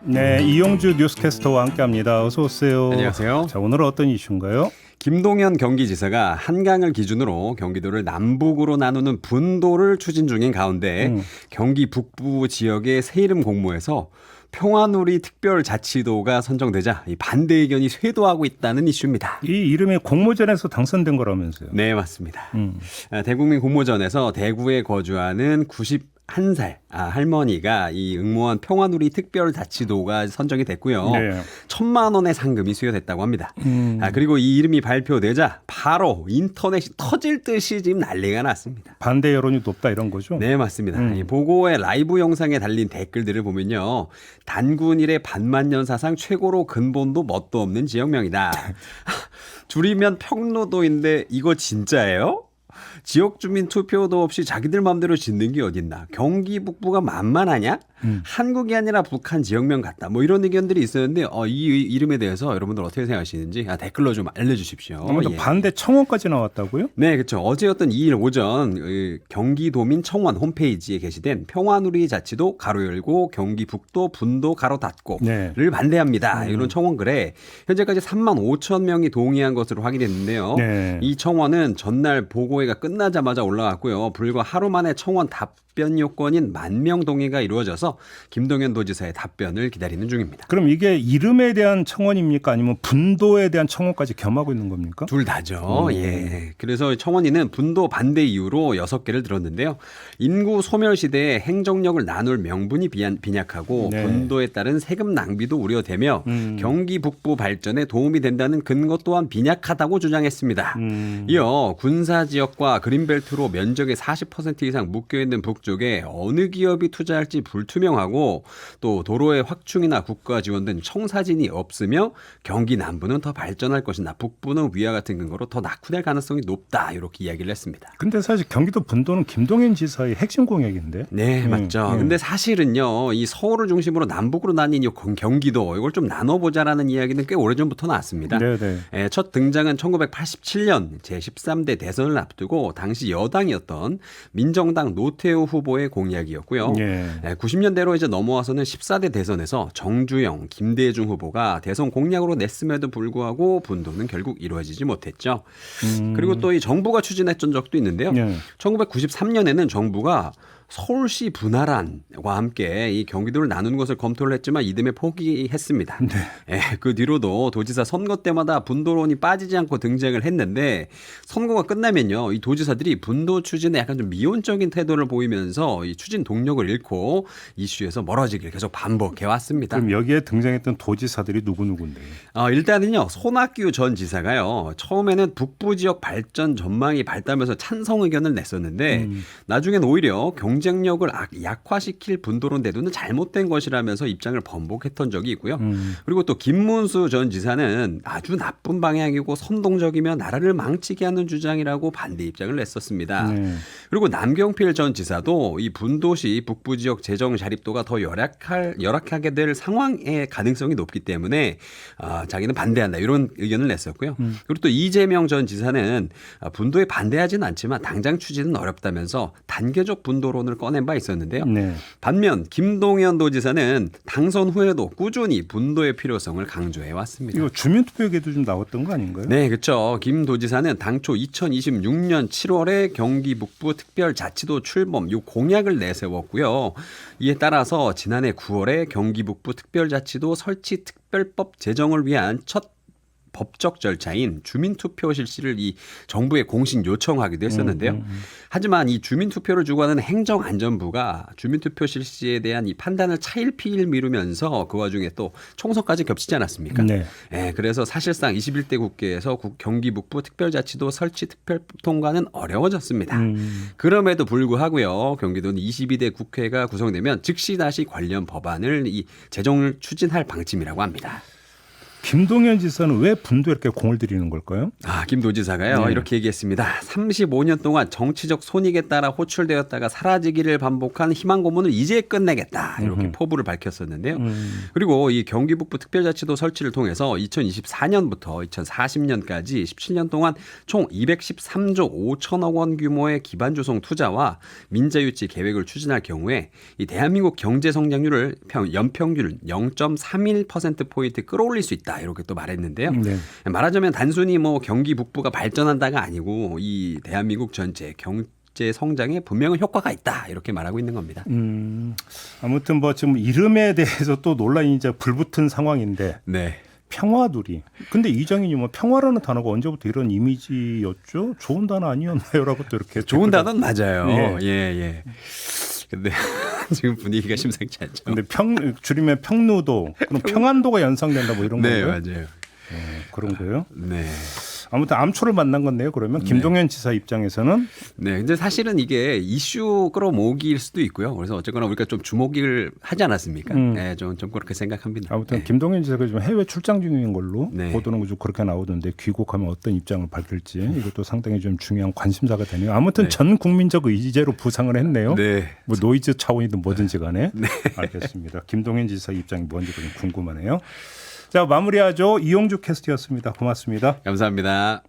네, 이용주 뉴스캐스터와 함께합니다. 어서 오세요. 안녕하세요. 자, 오늘은 어떤 이슈인가요? 김동연 경기지사가 한강을 기준으로 경기도를 남북으로 나누는 분도를 추진 중인 가운데 경기 북부 지역의 새 이름 공모에서 평화누리 특별자치도가 선정되자 이 반대 의견이 쇄도하고 있다는 이슈입니다. 이 이름이 공모전에서 당선된 거라면서요? 네, 맞습니다. 대국민 공모전에서 대구에 거주하는 91살 할머니가 이 응모한 평화누리 특별자치도가 선정이 됐고요. 네. 1,000만 원의 상금이 수여됐다고 합니다. 그리고 이 이름이 발표되자 바로 인터넷이 터질 듯이 지금 난리가 났습니다. 반대 여론이 높다 이런 거죠? 네, 맞습니다. 이 보고의 라이브 영상에 달린 댓글들을 보면요. 단군 일의 반만년 사상 최고로 근본도 멋도 없는 지역명이다. 줄이면 평로도인데 이거 진짜예요? 지역 주민 투표도 없이 자기들 마음대로 짓는 게 어딨나. 경기 북부가 만만하냐? 한국이 아니라 북한 지역명 같다. 뭐 이런 의견들이 있었는데 이 이름에 대해서 여러분들 어떻게 생각하시는지 댓글로 좀 알려주십시오. 예. 반대 청원까지 나왔다고요? 네, 그렇죠. 어제였던 2일 오전 경기도민 청원 홈페이지에 게시된 평화누리 자치도 가로 열고 경기 북도 분도 가로 닫고를 네. 반대합니다. 이런 청원글에 현재까지 3만 5천 명이 동의한 것으로 확인됐는데요. 네. 이 청원은 전날 보고회가 끝나자마자 올라갔고요. 불과 하루 만에 청원 답변 요건인 10,000명 동의가 이루어져서 김동연 도지사의 답변을 기다리는 중입니다. 그럼 이게 이름에 대한 청원입니까? 아니면 분도에 대한 청원까지 겸하고 있는 겁니까? 둘 다죠. 예. 그래서 청원인은 분도 반대 이유로 6개를 들었는데요. 인구 소멸 시대에 행정력을 나눌 명분이 빈약하고 네. 분도에 따른 세금 낭비도 우려되며 경기 북부 발전에 도움이 된다는 근거 또한 빈약하다고 주장했습니다. 이어 군사 지역과 그린벨트로 면적의 40% 이상 묶여있는 북쪽에 어느 기업이 투자할지 불투명하고 또 도로의 확충이나 국가 지원 등 청사진이 없으며 경기 남부는 더 발전할 것이나 북부는 위와 같은 근거로 더 낙후될 가능성이 높다 이렇게 이야기를 했습니다. 근데 사실 경기도 분도는 김동연 지사의 핵심 공약인데. 네, 맞죠. 근데 사실은요, 이 서울을 중심으로 남북으로 나뉜 이 경기도 이걸 좀 나눠보자라는 이야기는 꽤 오래전부터 나왔습니다. 네네. 첫 등장은 1987년 제13대 대선을 앞두고 당시 여당이었던 민정당 노태우 후보의 공약이었고요. 예. 90년대로 이제 넘어와서는 14대 대선에서 정주영, 김대중 후보가 대선 공약으로 냈음에도 불구하고 분도는 결국 이루어지지 못했죠. 그리고 또 이 정부가 추진했던 적도 있는데요. 예. 1993년에는 정부가 서울시 분할안과 함께 이 경기도를 나누는 것을 검토를 했지만 이듬해 포기했습니다. 네. 예, 그 뒤로도 도지사 선거 때마다 분도론이 빠지지 않고 등장을 했는데 선거가 끝나면요, 이 도지사들이 분도 추진에 약간 좀 미온적인 태도를 보이면서 이 추진 동력을 잃고 이슈에서 멀어지길 계속 반복해 왔습니다. 그럼 여기에 등장했던 도지사들이 누구누구인데요? 일단은요, 손학규 전 지사가요, 처음에는 북부 지역 발전 전망이 밝다면서 찬성 의견을 냈었는데 나중엔 오히려 경쟁력을 약화시킬 분도론 대도는 잘못된 것이라면서 입장을 번복했던 적이 있고요. 그리고 또 김문수 전 지사는 아주 나쁜 방향이고 선동적이며 나라를 망치게 하는 주장이라고 반대 입장을 냈었습니다. 그리고 남경필 전 지사도 이 분도시 북부 지역 재정 자립도가 더 열악하게 될 상황의 가능성이 높기 때문에 자기는 반대한다 이런 의견을 냈었고요. 그리고 또 이재명 전 지사는 분도에 반대하지는 않지만 당장 추진은 어렵다면서 단계적 분도론을 꺼낸 바 있었는데요. 네. 반면 김동연 도지사는 당선 후에도 꾸준히 분도의 필요성을 강조해 왔습니다. 이거 주민투표에도 좀 나왔던 거 아닌가요? 네, 그렇죠. 김 도지사는 당초 2026년 7월에 경기 북부 특별자치도 출범 이 공약을 내세웠고요. 이에 따라서 지난해 9월에 경기 북부 특별자치도 설치 특별법 제정을 위한 첫 법적 절차인 주민투표 실시를 이 정부에 공식 요청하기도 했었는데요. 하지만 이 주민투표를 주관하는 행정안전부가 주민투표 실시에 대한 이 판단을 차일피일 미루면서 그 와중에 또 총선까지 겹치지 않았습니까? 네. 그래서 사실상 21대 국회에서 경기 북부 특별자치도 설치 특별법 통과는 어려워졌습니다. 그럼에도 불구하고요. 경기도는 22대 국회가 구성되면 즉시 다시 관련 법안을 이 제정을 추진할 방침이라고 합니다. 김동연 지사는 왜 분도에 이렇게 공을 들이는 걸까요? 김 도지사가요. 네. 이렇게 얘기했습니다. 35년 동안 정치적 손익에 따라 호출되었다가 사라지기를 반복한 희망 고문을 이제 끝내겠다. 이렇게 포부를 밝혔었는데요. 그리고 이 경기 북부 특별자치도 설치를 통해서 2024년부터 2040년까지 17년 동안 총 213조 5천억 원 규모의 기반 조성 투자와 민자 유치 계획을 추진할 경우에 이 대한민국 경제 성장률을 연평균 0.31%포인트 끌어올릴 수 있다. 이렇게 또 말했는데요. 네. 말하자면 단순히 뭐 경기 북부가 발전한다가 아니고 이 대한민국 전체 경제 성장에 분명한 효과가 있다. 이렇게 말하고 있는 겁니다. 아무튼 뭐 지금 이름에 대해서 또 논란이 이제 불붙은 상황인데 네. 평화두리. 근데 이정희님 뭐 평화라는 단어가 언제부터 이런 이미지였죠? 좋은 단어 아니었나요라고 또 이렇게 좋은 단어는 맞아요. 예. 예. 근데 지금 분위기가 심상치 않죠. 근데 줄이면 평루도, 그럼 평안도가 연상된다 뭐 이런 네, 건가요? 맞아요. 그런 거예요? 네. 아무튼 암초를 만난 건데요. 그러면 김동연 지사 입장에서는 네, 근데 사실은 이게 이슈 끌어모으기일 수도 있고요. 그래서 어쨌거나 우리가 좀 주목을 하지 않았습니까? 네, 좀 그렇게 생각합니다. 아무튼 네. 김동연 지사가 지금 해외 출장 중인 걸로 네. 보도는 좀 그렇게 나오던데 귀국하면 어떤 입장을 밝힐지 이것도 상당히 좀 중요한 관심사가 되네요. 아무튼 네. 전 국민적 의제로 부상을 했네요. 네. 뭐 노이즈 차원이든 뭐든지 간에. 네. 알겠습니다. 김동연 지사 입장이 뭔지 좀 궁금하네요. 자, 마무리하죠. 이용주 캐스트였습니다. 고맙습니다. 감사합니다.